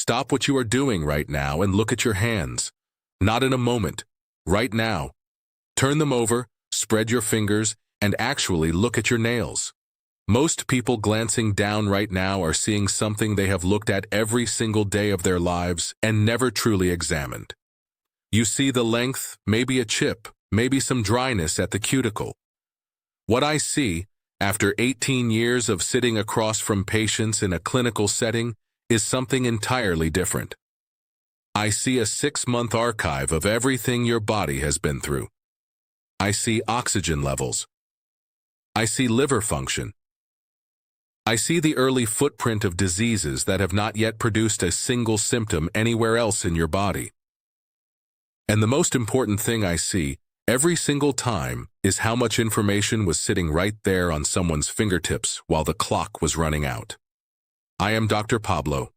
stop what you are doing right now and look at your hands. Not in a moment, right now. Turn them over, spread your fingers, and actually look at your nails. Most people glancing down right now are seeing something they have looked at every single day of their lives and never truly examined. You see the length, maybe a chip, maybe some dryness at the cuticle. What I see, after 18 years of sitting across from patients in a clinical setting, is something entirely different. I see a 6-month archive of everything your body has been through. I see oxygen levels. I see liver function. I see the early footprint of diseases that have not yet produced a single symptom anywhere else in your body. And the most important thing I see, every single time, is how much information was sitting right there on someone's fingertips while the clock was running out. I am Dr. Pablo.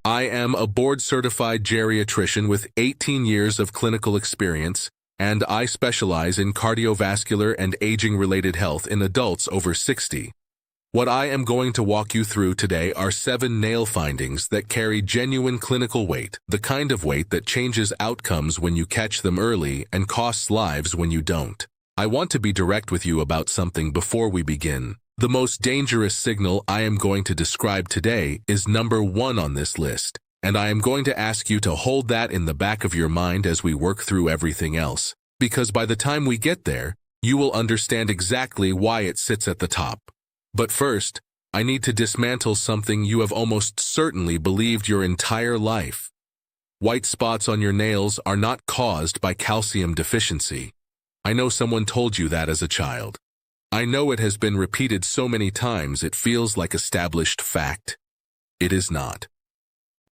I am a board-certified geriatrician with 18 years of clinical experience, and I specialize in cardiovascular and aging-related health in adults over 60. What I am going to walk you through today are 7 nail findings that carry genuine clinical weight, the kind of weight that changes outcomes when you catch them early and costs lives when you don't. I want to be direct with you about something before we begin. The most dangerous signal I am going to describe today is number 1 on this list, and I am going to ask you to hold that in the back of your mind as we work through everything else, because by the time we get there, you will understand exactly why it sits at the top. But first, I need to dismantle something you have almost certainly believed your entire life. White spots on your nails are not caused by calcium deficiency. I know someone told you that as a child. I know it has been repeated so many times it feels like established fact. It is not.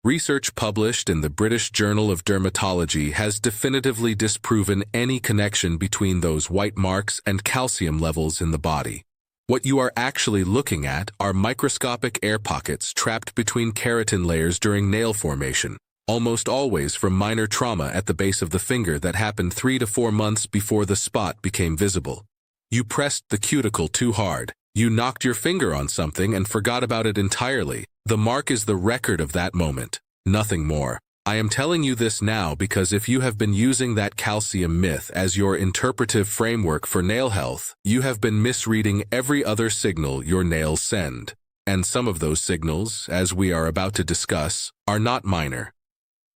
Research published in the British Journal of Dermatology has definitively disproven any connection between those white marks and calcium levels in the body. What you are actually looking at are microscopic air pockets trapped between keratin layers during nail formation, almost always from minor trauma at the base of the finger that happened 3 to 4 months before the spot became visible. You pressed the cuticle too hard. You knocked your finger on something and forgot about it entirely. The mark is the record of that moment, nothing more. I am telling you this now because if you have been using that calcium myth as your interpretive framework for nail health, you have been misreading every other signal your nails send. And some of those signals, as we are about to discuss, are not minor.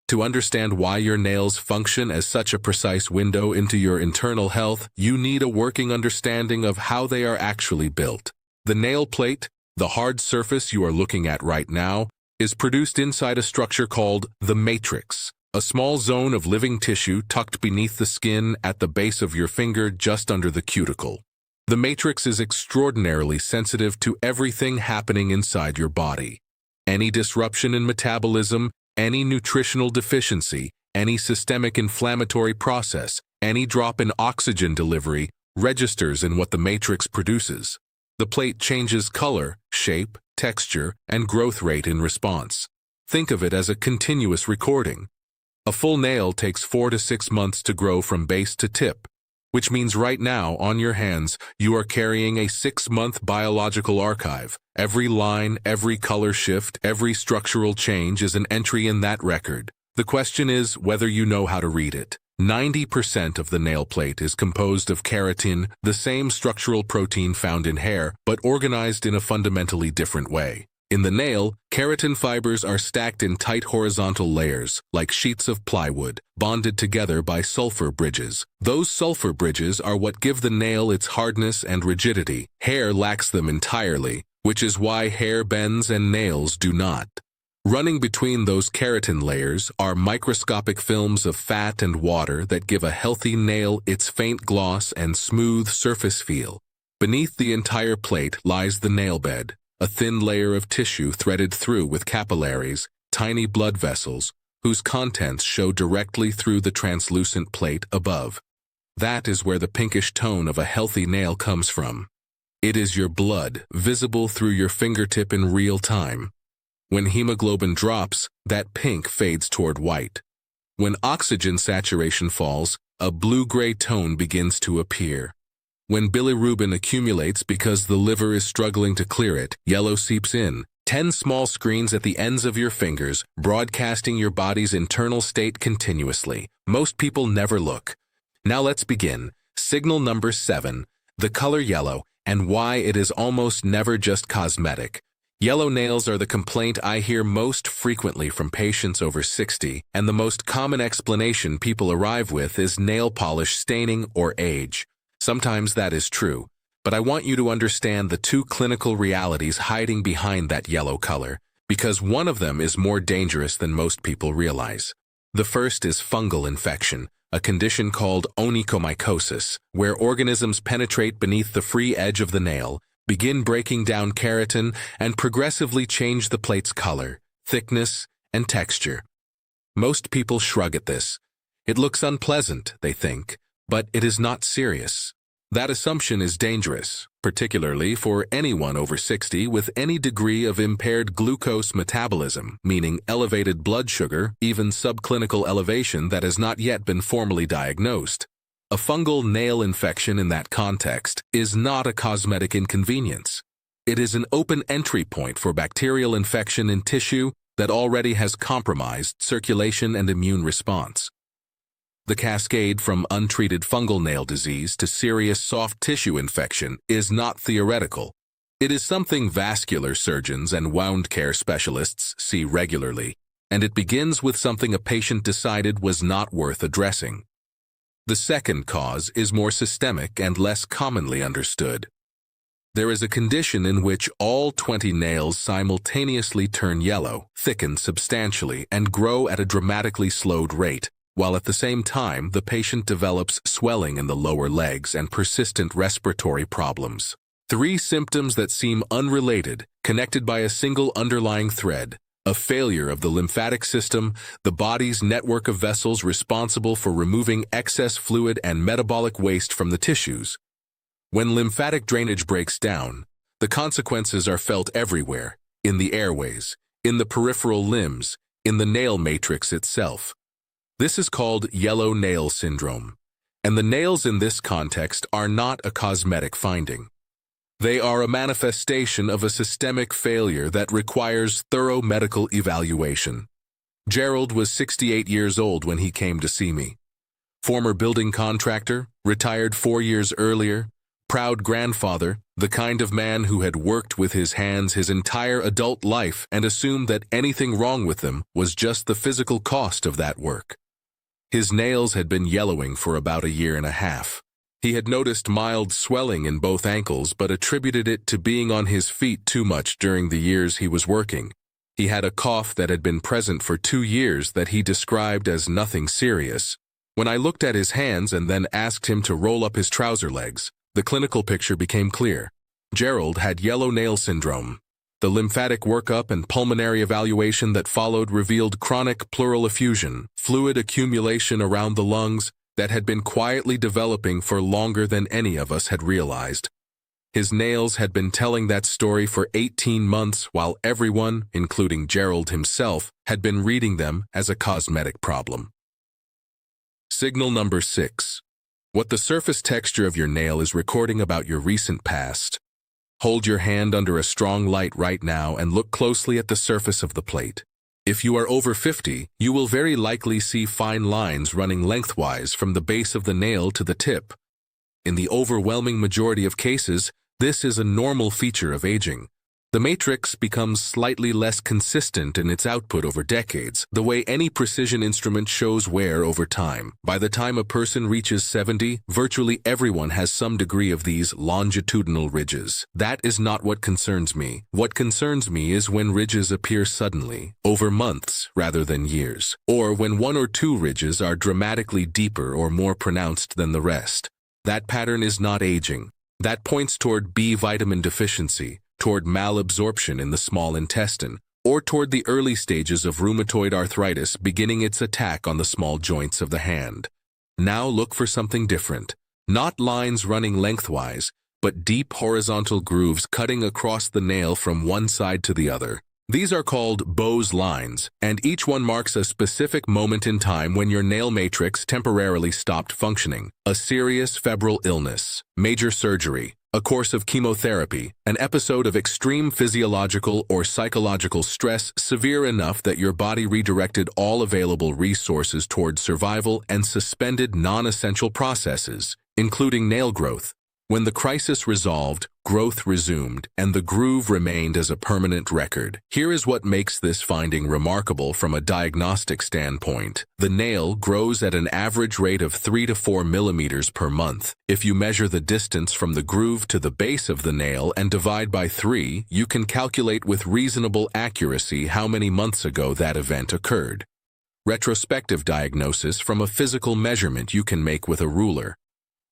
To understand why your nails function as such a precise window into your internal health, you need a working understanding of how they are actually built. The nail plate, the hard surface you are looking at right now, is produced inside a structure called the matrix, a small zone of living tissue tucked beneath the skin at the base of your finger just under the cuticle. The matrix is extraordinarily sensitive to everything happening inside your body. Any disruption in metabolism, any nutritional deficiency, any systemic inflammatory process, any drop in oxygen delivery registers in what the matrix produces. The plate changes color, shape, texture, and growth rate in response. Think of it as a continuous recording. A full nail takes 4 to 6 months to grow from base to tip, which means right now, on your hands, you are carrying a 6-month biological archive. Every line, every color shift, every structural change is an entry in that record. The question is whether you know how to read it. 90% of the nail plate is composed of keratin, the same structural protein found in hair, but organized in a fundamentally different way. In the nail, keratin fibers are stacked in tight horizontal layers, like sheets of plywood, bonded together by sulfur bridges. Those sulfur bridges are what give the nail its hardness and rigidity. Hair lacks them entirely, which is why hair bends and nails do not. Running between those keratin layers are microscopic films of fat and water that give a healthy nail its faint gloss and smooth surface feel. Beneath the entire plate lies the nail bed, a thin layer of tissue threaded through with capillaries, tiny blood vessels, whose contents show directly through the translucent plate above. That is where the pinkish tone of a healthy nail comes from. It is your blood, visible through your fingertip in real time. When hemoglobin drops, that pink fades toward white. When oxygen saturation falls, a blue-gray tone begins to appear. When bilirubin accumulates because the liver is struggling to clear it, yellow seeps in. 10 small screens at the ends of your fingers, broadcasting your body's internal state continuously. Most people never look. Now let's begin. Signal number 7, the color yellow, and why it is almost never just cosmetic. Yellow nails are the complaint I hear most frequently from patients over 60, and the most common explanation people arrive with is nail polish staining or age. Sometimes that is true, but I want you to understand the two clinical realities hiding behind that yellow color, because one of them is more dangerous than most people realize. The first is fungal infection, a condition called onychomycosis, where organisms penetrate beneath the free edge of the nail, begin breaking down keratin, and progressively change the plate's color, thickness, and texture. Most people shrug at this. It looks unpleasant, they think, but it is not serious. That assumption is dangerous, particularly for anyone over 60 with any degree of impaired glucose metabolism, meaning elevated blood sugar, even subclinical elevation that has not yet been formally diagnosed. A fungal nail infection in that context is not a cosmetic inconvenience. It is an open entry point for bacterial infection in tissue that already has compromised circulation and immune response. The cascade from untreated fungal nail disease to serious soft tissue infection is not theoretical. It is something vascular surgeons and wound care specialists see regularly, and it begins with something a patient decided was not worth addressing. The second cause is more systemic and less commonly understood. There is a condition in which all 20 nails simultaneously turn yellow, thicken substantially, and grow at a dramatically slowed rate, while at the same time the patient develops swelling in the lower legs and persistent respiratory problems. 3 symptoms that seem unrelated, connected by a single underlying thread: a failure of the lymphatic system, the body's network of vessels responsible for removing excess fluid and metabolic waste from the tissues. When lymphatic drainage breaks down, the consequences are felt everywhere: in the airways, in the peripheral limbs, in the nail matrix itself. This is called yellow nail syndrome, and the nails in this context are not a cosmetic finding. They are a manifestation of a systemic failure that requires thorough medical evaluation. Gerald was 68 years old when he came to see me. Former building contractor, retired 4 years earlier, proud grandfather, the kind of man who had worked with his hands his entire adult life and assumed that anything wrong with them was just the physical cost of that work. His nails had been yellowing for about a year and a half. He had noticed mild swelling in both ankles but attributed it to being on his feet too much during the years he was working. He had a cough that had been present for 2 years that he described as nothing serious. When I looked at his hands and then asked him to roll up his trouser legs, the clinical picture became clear. Gerald had yellow nail syndrome. The lymphatic workup and pulmonary evaluation that followed revealed chronic pleural effusion, fluid accumulation around the lungs, that had been quietly developing for longer than any of us had realized. His nails had been telling that story for 18 months while everyone, including Gerald himself, had been reading them as a cosmetic problem. Signal number 6. What the surface texture of your nail is recording about your recent past. Hold your hand under a strong light right now and look closely at the surface of the plate. If you are over 50, you will very likely see fine lines running lengthwise from the base of the nail to the tip. In the overwhelming majority of cases, this is a normal feature of aging. The matrix becomes slightly less consistent in its output over decades, the way any precision instrument shows wear over time. By the time a person reaches 70, virtually everyone has some degree of these longitudinal ridges. That is not what concerns me. What concerns me is when ridges appear suddenly, over months rather than years, or when 1 or 2 ridges are dramatically deeper or more pronounced than the rest. That pattern is not aging. That points toward B vitamin deficiency, toward malabsorption in the small intestine, or toward the early stages of rheumatoid arthritis beginning its attack on the small joints of the hand. Now look for something different. Not lines running lengthwise, but deep horizontal grooves cutting across the nail from one side to the other. These are called Beau's lines, and each one marks a specific moment in time when your nail matrix temporarily stopped functioning. A serious febrile illness, major surgery, A course of chemotherapy, an episode of extreme physiological or psychological stress severe enough that your body redirected all available resources toward survival and suspended non-essential processes, including nail growth. When the crisis resolved, growth resumed, and the groove remained as a permanent record. Here is what makes this finding remarkable from a diagnostic standpoint. The nail grows at an average rate of 3 to 4 millimeters per month. If you measure the distance from the groove to the base of the nail and divide by 3, you can calculate with reasonable accuracy how many months ago that event occurred. Retrospective diagnosis from a physical measurement you can make with a ruler.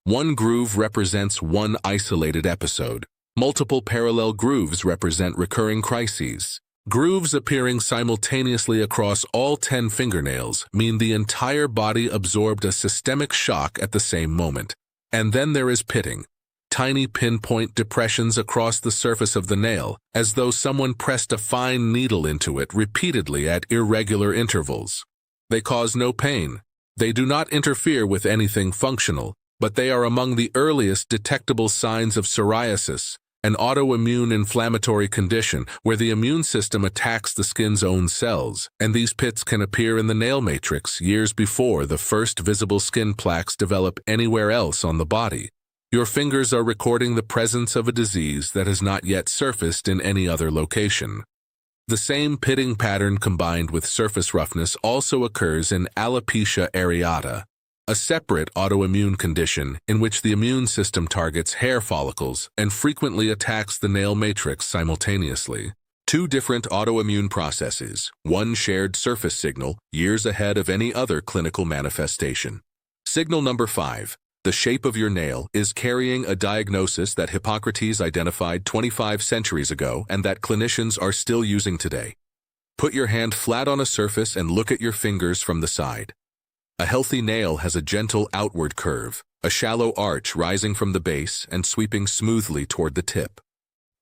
One groove represents one isolated episode. Multiple parallel grooves represent recurring crises. Grooves appearing simultaneously across all 10 fingernails mean the entire body absorbed a systemic shock at the same moment. And then there is pitting. Tiny pinpoint depressions across the surface of the nail, as though someone pressed a fine needle into it repeatedly at irregular intervals. They cause no pain. They do not interfere with anything functional, but they are among the earliest detectable signs of psoriasis, an autoimmune inflammatory condition where the immune system attacks the skin's own cells, and these pits can appear in the nail matrix years before the first visible skin plaques develop anywhere else on the body. Your fingers are recording the presence of a disease that has not yet surfaced in any other location. The same pitting pattern combined with surface roughness also occurs in alopecia areata, a separate autoimmune condition in which the immune system targets hair follicles and frequently attacks the nail matrix simultaneously. Two different autoimmune processes, one shared surface signal, years ahead of any other clinical manifestation. Signal number 5. The shape of your nail is carrying a diagnosis that Hippocrates identified 25 centuries ago and that clinicians are still using today. Put your hand flat on a surface and look at your fingers from the side. A healthy nail has a gentle outward curve, a shallow arch rising from the base and sweeping smoothly toward the tip.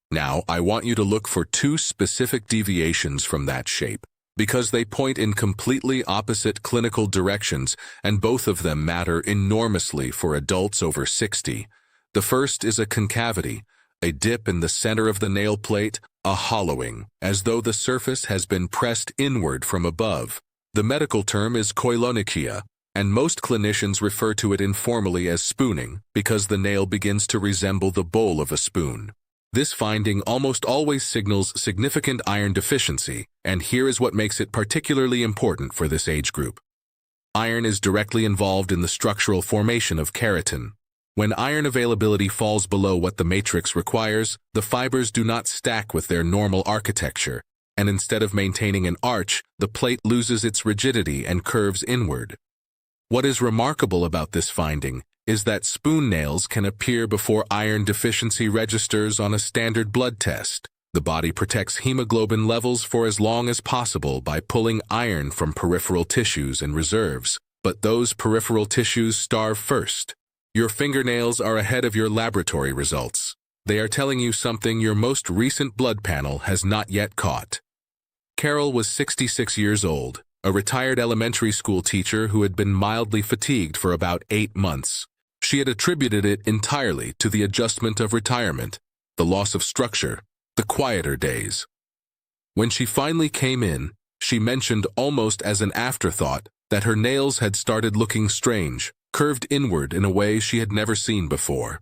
Now, I want you to look for 2 specific deviations from that shape, because they point in completely opposite clinical directions, and both of them matter enormously for adults over 60. The first is a concavity, a dip in the center of the nail plate, a hollowing, as though the surface has been pressed inward from above. The medical term is koilonychia, and most clinicians refer to it informally as spooning because the nail begins to resemble the bowl of a spoon. This finding almost always signals significant iron deficiency, and here is what makes it particularly important for this age group. Iron is directly involved in the structural formation of keratin. When iron availability falls below what the matrix requires, the fibers do not stack with their normal architecture, and instead of maintaining an arch, the plate loses its rigidity and curves inward. What is remarkable about this finding is that spoon nails can appear before iron deficiency registers on a standard blood test. The body protects hemoglobin levels for as long as possible by pulling iron from peripheral tissues and reserves, but those peripheral tissues starve first. Your fingernails are ahead of your laboratory results. They are telling you something your most recent blood panel has not yet caught. Carol was 66 years old, a retired elementary school teacher who had been mildly fatigued for about 8 months. She had attributed it entirely to the adjustment of retirement, the loss of structure, the quieter days. When she finally came in, she mentioned almost as an afterthought that her nails had started looking strange, curved inward in a way she had never seen before.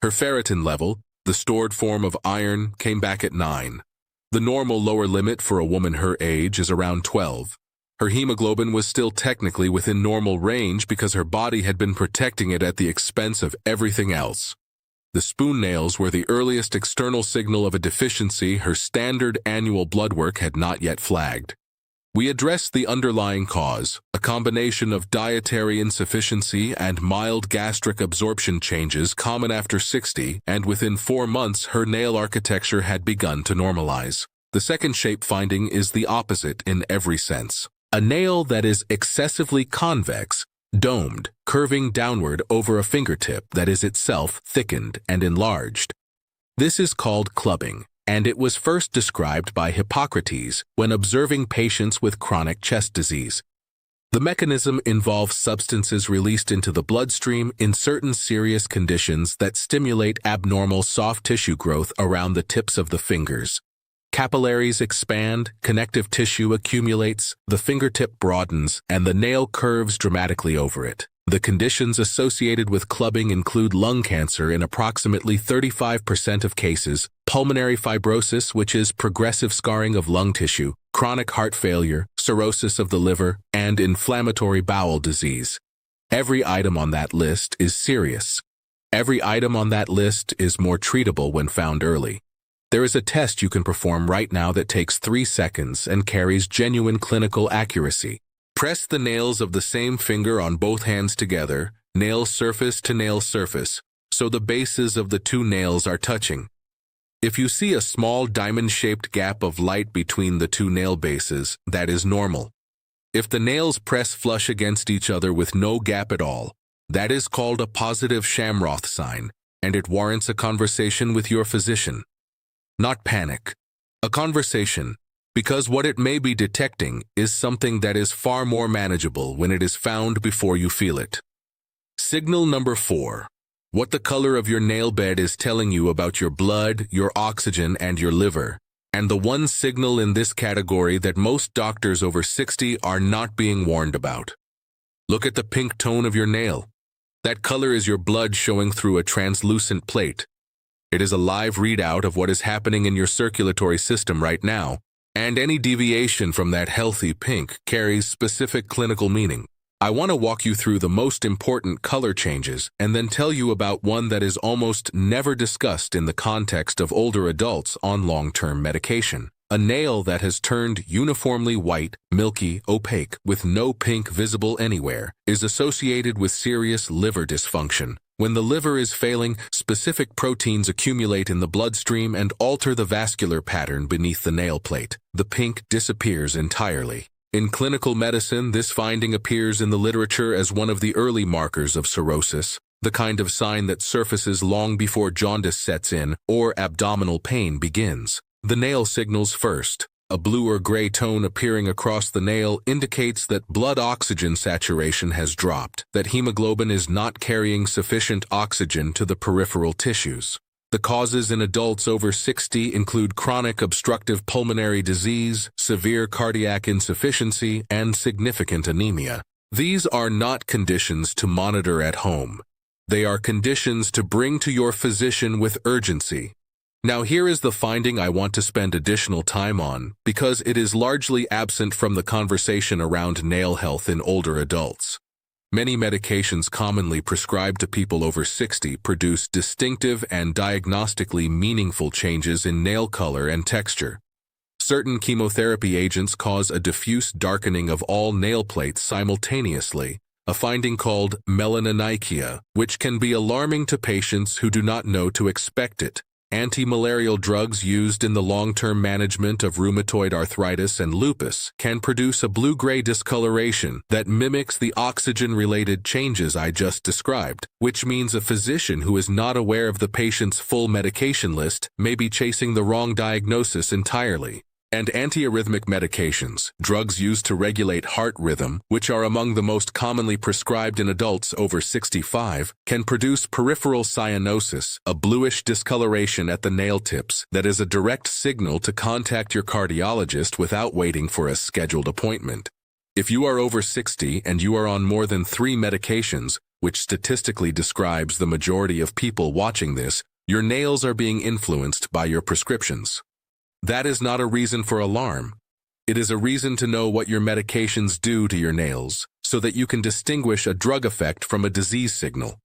Her ferritin level, the stored form of iron, came back at 9. The normal lower limit for a woman her age is around 12. Her hemoglobin was still technically within normal range because her body had been protecting it at the expense of everything else. The spoon nails were the earliest external signal of a deficiency her standard annual blood work had not yet flagged. We addressed the underlying cause, a combination of dietary insufficiency and mild gastric absorption changes common after 60, and within 4 months her nail architecture had begun to normalize. The second shape finding is the opposite in every sense. A nail that is excessively convex, domed, curving downward over a fingertip that is itself thickened and enlarged. This is called clubbing, and it was first described by Hippocrates when observing patients with chronic chest disease. The mechanism involves substances released into the bloodstream in certain serious conditions that stimulate abnormal soft tissue growth around the tips of the fingers. Capillaries expand, connective tissue accumulates, the fingertip broadens, and the nail curves dramatically over it. The conditions associated with clubbing include lung cancer in approximately 35% of cases, pulmonary fibrosis, which is progressive scarring of lung tissue, chronic heart failure, cirrhosis of the liver, and inflammatory bowel disease. Every item on that list is serious. Every item on that list is more treatable when found early. There is a test you can perform right now that takes 3 seconds and carries genuine clinical accuracy. Press the nails of the same finger on both hands together, nail surface to nail surface, so the bases of the 2 nails are touching. If you see a small diamond-shaped gap of light between the 2 nail bases, that is normal. If the nails press flush against each other with no gap at all, that is called a positive Shamroth sign, and it warrants a conversation with your physician. Not panic. A conversation. Because what it may be detecting is something that is far more manageable when it is found before you feel it. Signal number 4. What the color of your nail bed is telling you about your blood, your oxygen, and your liver. And the one signal in this category that most doctors over 60 are not being warned about. Look at the pink tone of your nail. That color is your blood showing through a translucent plate. It is a live readout of what is happening in your circulatory system right now. And any deviation from that healthy pink carries specific clinical meaning. I want to walk you through the most important color changes and then tell you about one that is almost never discussed in the context of older adults on long-term medication. A nail that has turned uniformly white, milky, opaque, with no pink visible anywhere, is associated with serious liver dysfunction. When the liver is failing, specific proteins accumulate in the bloodstream and alter the vascular pattern beneath the nail plate. The pink disappears entirely. In clinical medicine, this finding appears in the literature as one of the early markers of cirrhosis, the kind of sign that surfaces long before jaundice sets in or abdominal pain begins. The nail signals first. A blue or gray tone appearing across the nail indicates that blood oxygen saturation has dropped, that hemoglobin is not carrying sufficient oxygen to the peripheral tissues. The causes in adults over 60 include chronic obstructive pulmonary disease, severe cardiac insufficiency, and significant anemia. These are not conditions to monitor at home. They are conditions to bring to your physician with urgency. Now here is the finding I want to spend additional time on, because it is largely absent from the conversation around nail health in older adults. Many medications commonly prescribed to people over 60 produce distinctive and diagnostically meaningful changes in nail color and texture. Certain chemotherapy agents cause a diffuse darkening of all nail plates simultaneously, a finding called melanoma, which can be alarming to patients who do not know to expect it. Anti-malarial drugs used in the long-term management of rheumatoid arthritis and lupus can produce a blue-gray discoloration that mimics the oxygen-related changes I just described, which means a physician who is not aware of the patient's full medication list may be chasing the wrong diagnosis entirely. And antiarrhythmic medications, drugs used to regulate heart rhythm, which are among the most commonly prescribed in adults over 65, can produce peripheral cyanosis, a bluish discoloration at the nail tips that is a direct signal to contact your cardiologist without waiting for a scheduled appointment. If you are over 60 and you are on more than 3 medications, which statistically describes the majority of people watching this, your nails are being influenced by your prescriptions. That is not a reason for alarm. It is a reason to know what your medications do to your nails, so that you can distinguish a drug effect from a disease signal.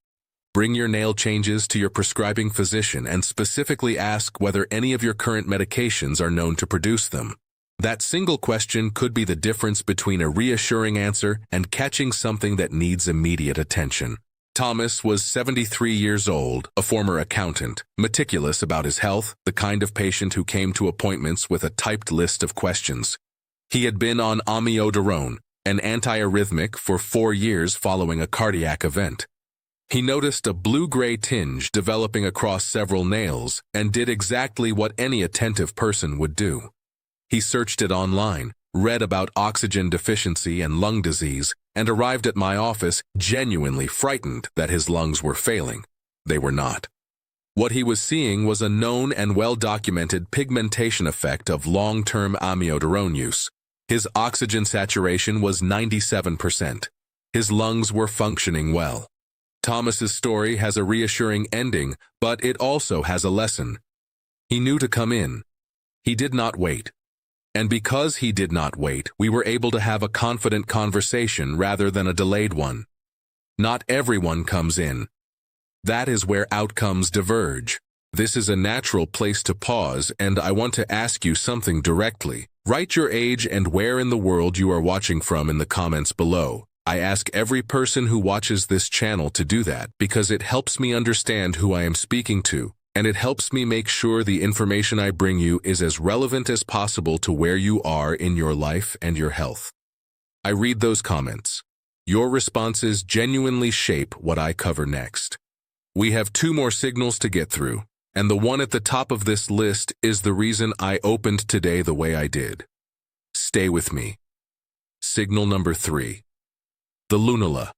Bring your nail changes to your prescribing physician and specifically ask whether any of your current medications are known to produce them. That single question could be the difference between a reassuring answer and catching something that needs immediate attention. Thomas was 73 years old, a former accountant, meticulous about his health, the kind of patient who came to appointments with a typed list of questions. He had been on amiodarone, an antiarrhythmic, for 4 years following a cardiac event. He noticed a blue-gray tinge developing across several nails and did exactly what any attentive person would do. He searched it online, read about oxygen deficiency and lung disease, and arrived at my office genuinely frightened that his lungs were failing. They were not. What he was seeing was a known and well-documented pigmentation effect of long-term amiodarone use. His oxygen saturation was 97%. His lungs were functioning well. Thomas's story has a reassuring ending, but it also has a lesson. He knew to come in. He did not wait. And because he did not wait, we were able to have a confident conversation rather than a delayed one. Not everyone comes in. That is where outcomes diverge. This is a natural place to pause, and I want to ask you something directly. Write your age and where in the world you are watching from in the comments below. I ask every person who watches this channel to do that because it helps me understand who I am speaking to, and it helps me make sure the information I bring you is as relevant as possible to where you are in your life and your health. I read those comments. Your responses genuinely shape what I cover next. We have 2 more signals to get through, and the one at the top of this list is the reason I opened today the way I did. Stay with me. Signal number 3. The lunula.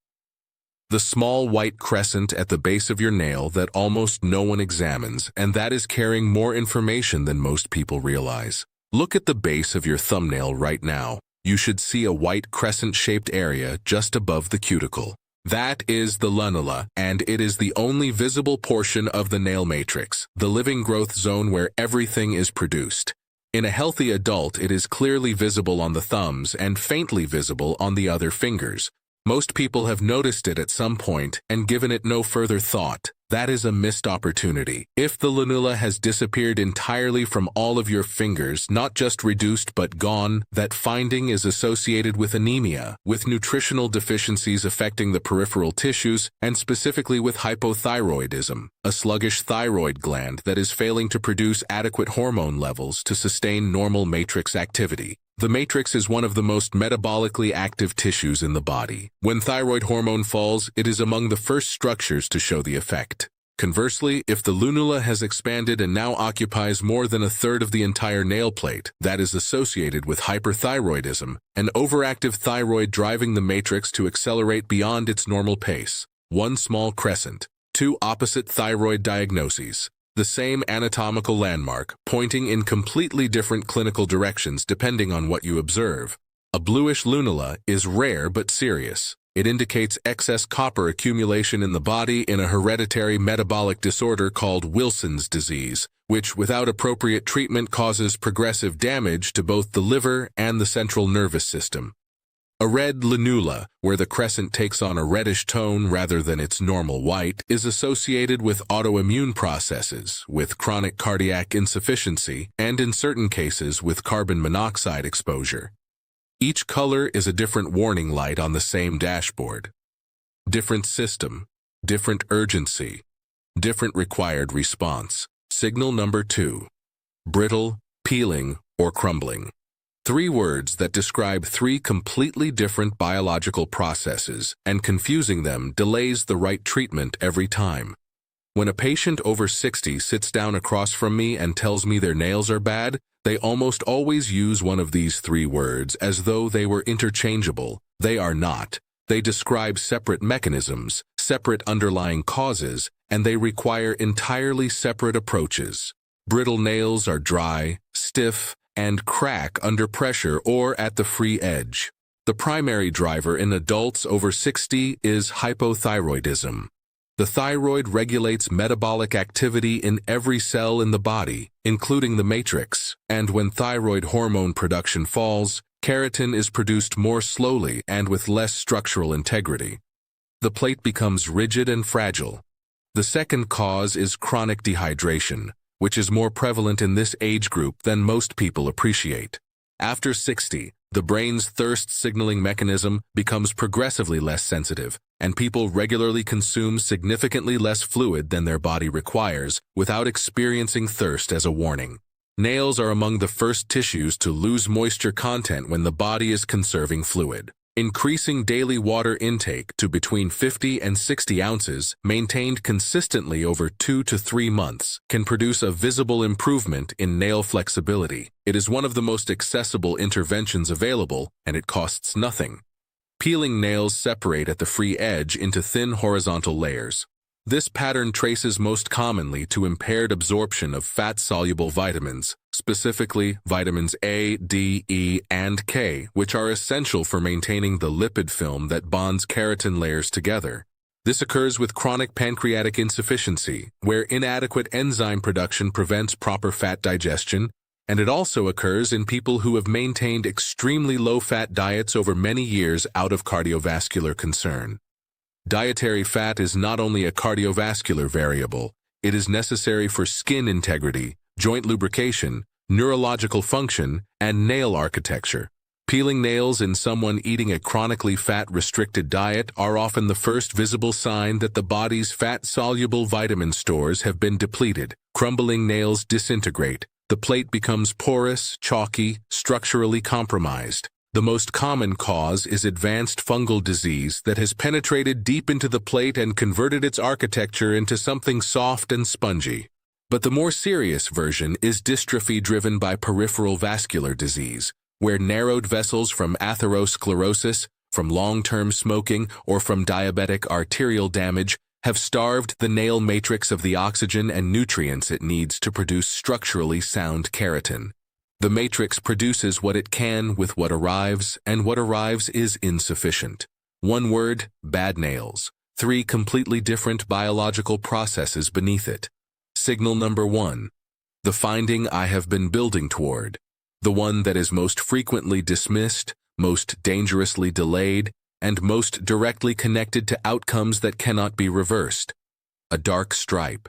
The small white crescent at the base of your nail that almost no one examines, and that is carrying more information than most people realize. Look at the base of your thumbnail right now. You should see a white crescent-shaped area just above the cuticle. That is the lunula, and it is the only visible portion of the nail matrix, the living growth zone where everything is produced. In a healthy adult, it is clearly visible on the thumbs and faintly visible on the other fingers. Most people have noticed it at some point and given it no further thought. That is a missed opportunity. If the lunula has disappeared entirely from all of your fingers, not just reduced but gone, that finding is associated with anemia, with nutritional deficiencies affecting the peripheral tissues, and specifically with hypothyroidism, a sluggish thyroid gland that is failing to produce adequate hormone levels to sustain normal matrix activity. The matrix is one of the most metabolically active tissues in the body. When thyroid hormone falls, it is among the first structures to show the effect. Conversely, if the lunula has expanded and now occupies more than a third of the entire nail plate, that is associated with hyperthyroidism, an overactive thyroid driving the matrix to accelerate beyond its normal pace. 1 small crescent, 2 opposite thyroid diagnoses. The same anatomical landmark, pointing in completely different clinical directions depending on what you observe. A bluish lunula is rare but serious. It indicates excess copper accumulation in the body in a hereditary metabolic disorder called Wilson's disease, which without appropriate treatment causes progressive damage to both the liver and the central nervous system. A red lunula, where the crescent takes on a reddish tone rather than its normal white, is associated with autoimmune processes, with chronic cardiac insufficiency, and in certain cases with carbon monoxide exposure. Each color is a different warning light on the same dashboard. Different system, different urgency, different required response. Signal number 2. Brittle, peeling, or crumbling. 3 words that describe 3 completely different biological processes, and confusing them delays the right treatment every time. When a patient over 60 sits down across from me and tells me their nails are bad, they almost always use one of these 3 words as though they were interchangeable. They are not. They describe separate mechanisms, separate underlying causes, and they require entirely separate approaches. Brittle nails are dry, stiff, and crack under pressure or at the free edge. The primary driver in adults over 60 is hypothyroidism. The thyroid regulates metabolic activity in every cell in the body, including the matrix, and when thyroid hormone production falls, keratin is produced more slowly and with less structural integrity. The plate becomes rigid and fragile. The second cause is chronic dehydration, which is more prevalent in this age group than most people appreciate. After 60, the brain's thirst signaling mechanism becomes progressively less sensitive, and people regularly consume significantly less fluid than their body requires without experiencing thirst as a warning. Nails are among the first tissues to lose moisture content when the body is conserving fluid. Increasing daily water intake to between 50 and 60 ounces, maintained consistently over 2 to 3 months, can produce a visible improvement in nail flexibility. It is one of the most accessible interventions available, and it costs nothing. Peeling nails separate at the free edge into thin horizontal layers. This pattern traces most commonly to impaired absorption of fat-soluble vitamins, specifically vitamins A, D, E, and K, which are essential for maintaining the lipid film that bonds keratin layers together. This occurs with chronic pancreatic insufficiency, where inadequate enzyme production prevents proper fat digestion, and it also occurs in people who have maintained extremely low-fat diets over many years out of cardiovascular concern. Dietary fat is not only a cardiovascular variable, it is necessary for skin integrity, joint lubrication, neurological function, and nail architecture. Peeling nails in someone eating a chronically fat-restricted diet are often the first visible sign that the body's fat-soluble vitamin stores have been depleted. Crumbling nails disintegrate. The plate becomes porous, chalky, structurally compromised. The most common cause is advanced fungal disease that has penetrated deep into the plate and converted its architecture into something soft and spongy. But the more serious version is dystrophy driven by peripheral vascular disease, where narrowed vessels from atherosclerosis, from long-term smoking, or from diabetic arterial damage have starved the nail matrix of the oxygen and nutrients it needs to produce structurally sound keratin. The matrix produces what it can with what arrives, and what arrives is insufficient. One word, bad nails. 3 completely different biological processes beneath it. Signal number 1. The finding I have been building toward. The one that is most frequently dismissed, most dangerously delayed, and most directly connected to outcomes that cannot be reversed. A dark stripe.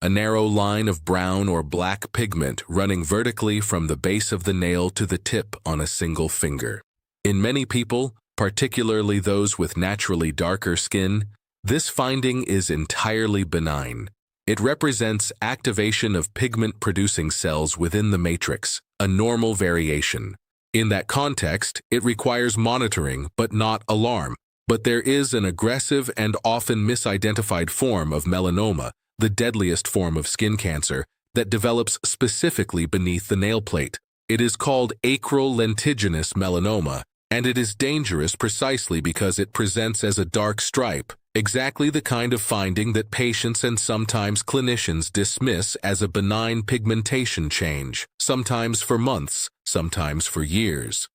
A narrow line of brown or black pigment running vertically from the base of the nail to the tip on a single finger. In many people, particularly those with naturally darker skin, this finding is entirely benign. It represents activation of pigment-producing cells within the matrix, a normal variation. In that context, it requires monitoring but not alarm. But there is an aggressive and often misidentified form of melanoma, the deadliest form of skin cancer, that develops specifically beneath the nail plate. It is called acral lentiginous melanoma, and it is dangerous precisely because it presents as a dark stripe, exactly the kind of finding that patients and sometimes clinicians dismiss as a benign pigmentation change, sometimes for months, sometimes for years.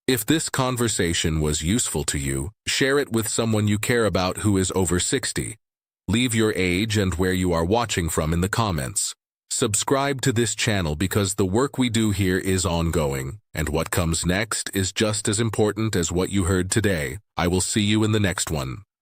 If this conversation was useful to you, share it with someone you care about who is over 60. Leave your age and where you are watching from in the comments. Subscribe to this channel because the work we do here is ongoing, and what comes next is just as important as what you heard today. I will see you in the next one.